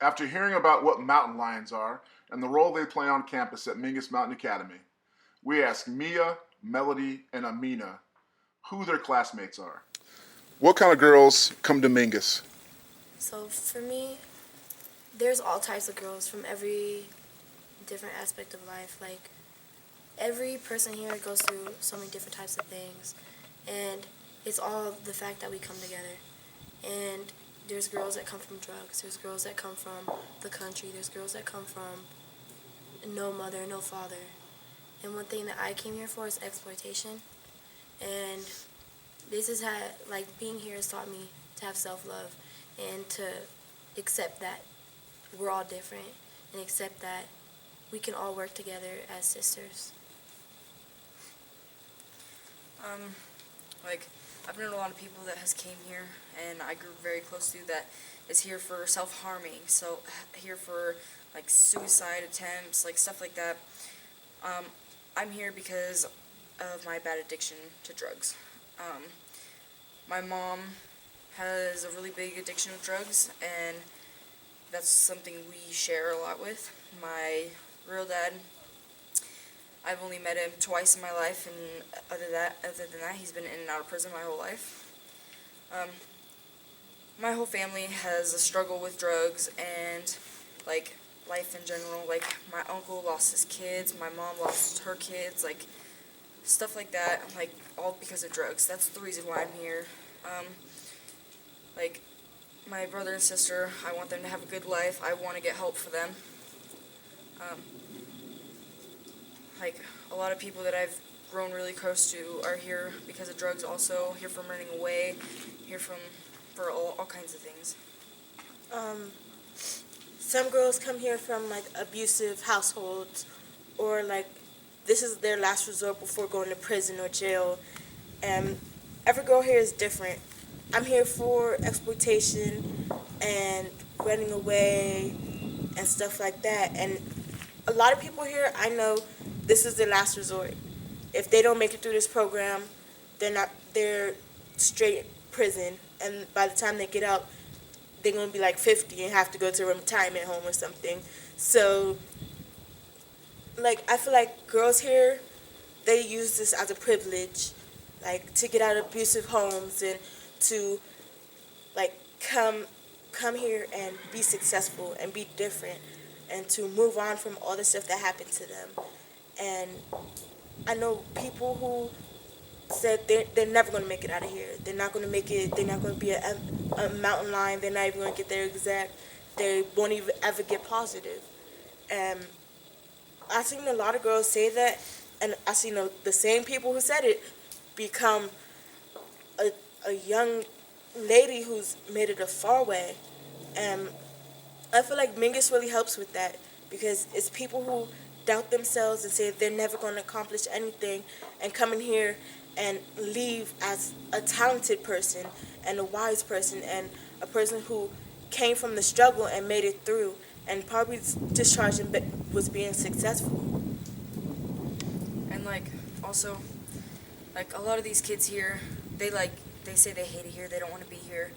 After hearing about what mountain lions are and the role they play on campus at Mingus Mountain Academy, we ask Mia, Melody, and Amina who their classmates are. What kind of girls come to Mingus? So for me, there's all types of girls from every different aspect of life. Like every person here goes through so many different types of things, and it's all the fact that we come together. And there's girls that come from drugs. There's girls that come from the country. There's girls that come from no mother, no father. And one thing that I came here for is exploitation. And this is how, like, being here has taught me to have self-love and to accept that we're all different and accept that we can all work together as sisters. Um, like, I've known a lot of people that has came here, and I grew very close to that is here for self-harming, so here for, like, suicide attempts, like, stuff like that. Um, I'm here because of my bad addiction to drugs. Um, my mom has a really big addiction with drugs, and that's something we share a lot with. My real dad, I've only met him twice in my life, and other than that, he's been in and out of prison my whole life. Um, my whole family has a struggle with drugs and, like, life in general. Like, my uncle lost his kids, my mom lost her kids, like, stuff like that, like, all because of drugs. That's the reason why I'm here. Um, like, my brother and sister, I want them to have a good life. I want to get help for them. Um, like, a lot of people that I've grown really close to are here because of drugs also, here from running away, here from, for all kinds of things. Um, some girls come here from like abusive households, or like this is their last resort before going to prison or jail. And every girl here is different. I'm here for exploitation and running away and stuff like that. And a lot of people here, I know this is their last resort. If they don't make it through this program, they're straight prison. And by the time they get out, they're gonna be like 50 and have to go to a retirement home or something. So, like, I feel like girls here, they use this as a privilege, like to get out of abusive homes and to like come here and be successful and be different and to move on from all the stuff that happened to them. And I know people who said they're never going to make it out of here. They're not going to make it. They're not going to be a mountain lion. They're not even going to get their exact. They won't even ever get positive. And I've seen a lot of girls say that, and I've seen the same people who said it become a, a young lady who's made it a far way. And I feel like Mingus really helps with that because it's people who doubt themselves and say they're never going to accomplish anything and come in here and leave as a talented person and a wise person and a person who came from the struggle and made it through and probably discharged and was being successful. And, like, also, like, a lot of these kids here, they, like, they say they hate it here, they don't want to be here.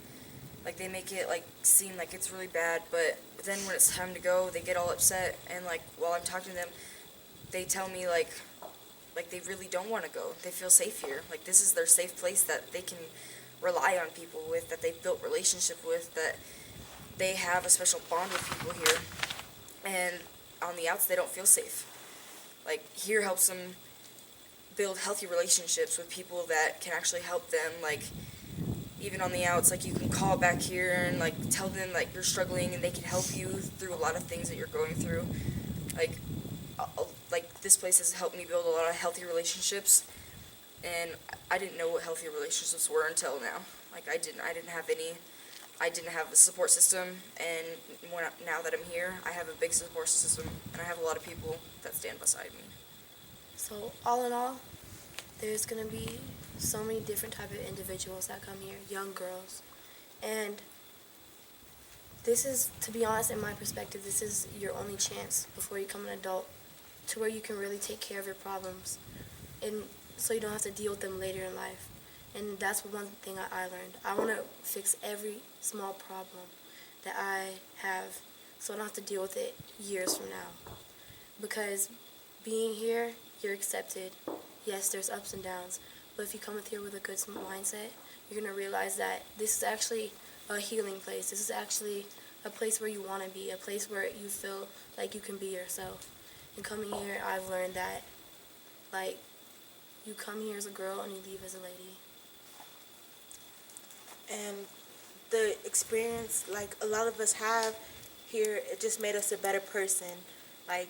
Like, they make it, like, seem like it's really bad, but then when it's time to go, they get all upset, and, like, while I'm talking to them, they tell me, like they really don't want to go. They feel safe here. Like, this is their safe place that they can rely on people with, that they've built relationship with, that they have a special bond with people here. And on the outs, they don't feel safe. Like, here helps them build healthy relationships with people that can actually help them, like, even on the outs, like, you can call back here and, like, tell them, like, you're struggling and they can help you through a lot of things that you're going through. Like, like, this place has helped me build a lot of healthy relationships, and I didn't know what healthy relationships were until now. Like, I didn't have any, I didn't have a support system, and now that I'm here, I have a big support system, and I have a lot of people that stand beside me. So all in all, there's gonna be so many different type of individuals that come here, young girls, and this is, to be honest, in my perspective, this is your only chance before you become an adult to where you can really take care of your problems and so you don't have to deal with them later in life. And that's one thing I learned. I want to fix every small problem that I have so I don't have to deal with it years from now. Because being here, you're accepted. Yes, there's ups and downs, but if you come with here with a good mindset, you're going to realize that this is actually a healing place. This is actually a place where you want to be, a place where you feel like you can be yourself. And coming here, I've learned that, like, you come here as a girl and you leave as a lady. And the experience, like, a lot of us have here, it just made us a better person. Like,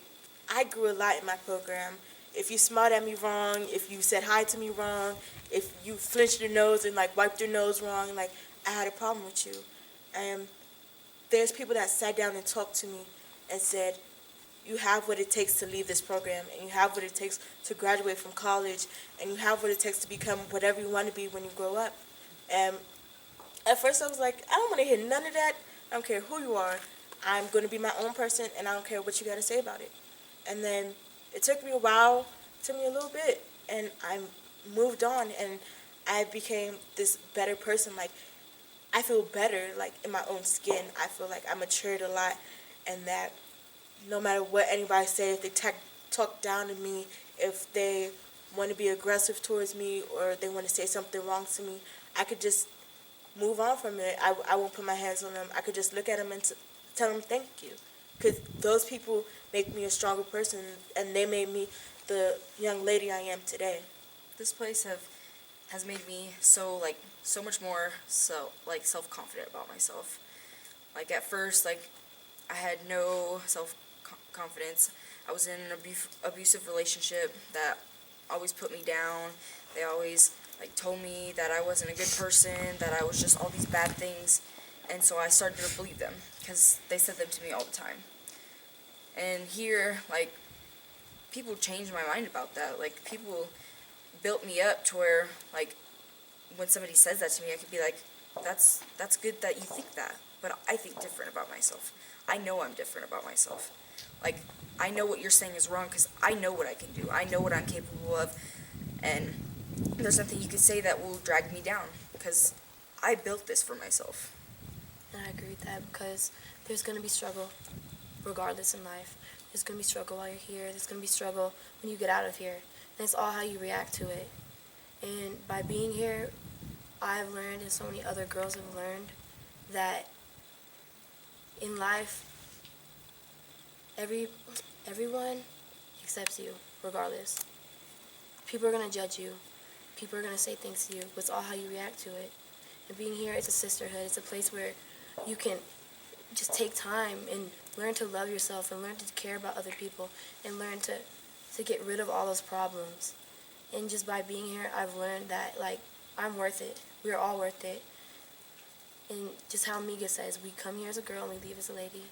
I grew a lot in my program. If you smiled at me wrong, if you said hi to me wrong, if you flinched your nose and, like, wiped your nose wrong, like, I had a problem with you. And there's people that sat down and talked to me and said, you have what it takes to leave this program, and you have what it takes to graduate from college, and you have what it takes to become whatever you want to be when you grow up. And at first I was like, I don't want to hear none of that. I don't care who you are. I'm going to be my own person, and I don't care what you got to say about it. And then it took me a while, it took me a little bit, and I moved on, and I became this better person. Like, I feel better, like, in my own skin. I feel like I matured a lot, and that no matter what anybody say, if they talk down to me, if they want to be aggressive towards me, or they want to say something wrong to me, I could just move on from it. I won't put my hands on them. I could just look at them and tell them thank you. Because those people make me a stronger person, and they made me the young lady I am today. This place has made me so much more self-confident about myself. Like, at first, like, I had no self-confidence. I was in an abusive relationship that always put me down. They always, like, told me that I wasn't a good person, that I was just all these bad things. And so I started to believe them, because they said them to me all the time. And here, like, people changed my mind about that. Like, people built me up to where, like, when somebody says that to me, I could be like, that's good that you think that, but I think different about myself. I know I'm different about myself. Like, I know what you're saying is wrong because I know what I can do. I know what I'm capable of, and there's nothing you could say that will drag me down because I built this for myself. And I agree with that, because there's going to be struggle regardless in life. There's going to be struggle while you're here. There's going to be struggle when you get out of here. And it's all how you react to it. And by being here, I've learned, and so many other girls have learned, that in life, everyone accepts you regardless. People are going to judge you. People are going to say things to you, but it's all how you react to it. And being here, it's a sisterhood. It's a place where you can just take time and learn to love yourself and learn to care about other people and learn to get rid of all those problems. And just by being here, I've learned that, like, I'm worth it. We're all worth it. And just how Miga says, we come here as a girl and we leave as a lady.